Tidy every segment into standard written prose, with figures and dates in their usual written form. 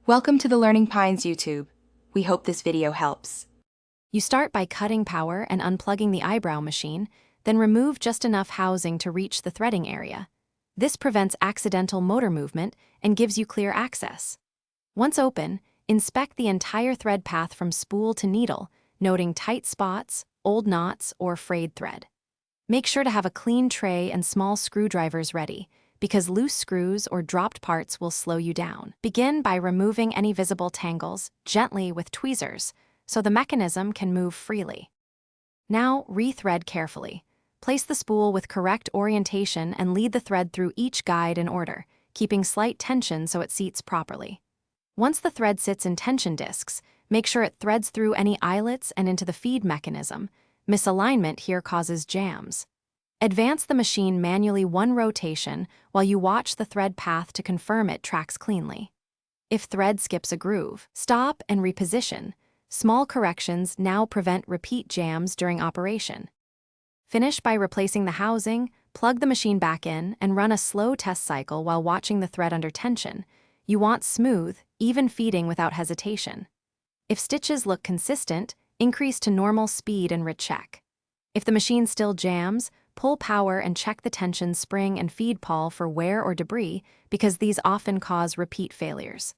Welcome to the Learning Pines YouTube. We hope this video helps. You start by cutting power and unplugging the eyebrow machine, then remove just enough housing to reach the threading area. This prevents accidental motor movement and gives you clear access. Once open, inspect the entire thread path from spool to needle, noting tight spots, old knots, or frayed thread. Make sure to have a clean tray and small screwdrivers ready, because loose screws or dropped parts will slow you down. Begin by removing any visible tangles gently with tweezers, so the mechanism can move freely. Now, rethread carefully. Place the spool with correct orientation and lead the thread through each guide in order, keeping slight tension so it seats properly. Once the thread sits in tension discs, make sure it threads through any eyelets and into the feed mechanism. Misalignment here causes jams. Advance the machine manually one rotation while you watch the thread path to confirm it tracks cleanly. If thread skips a groove, stop and reposition. Small corrections now prevent repeat jams during operation. Finish by replacing the housing, plug the machine back in, and run a slow test cycle while watching the thread under tension. You want smooth, even feeding without hesitation. If stitches look consistent, increase to normal speed and recheck. If the machine still jams, pull power and check the tension spring and feed pawl for wear or debris, because these often cause repeat failures.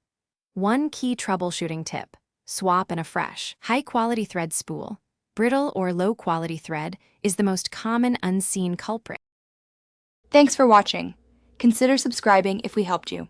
One key troubleshooting tip: swap and a fresh, high-quality thread spool. Brittle or low-quality thread is the most common unseen culprit. Thanks for watching. Consider subscribing if we helped you.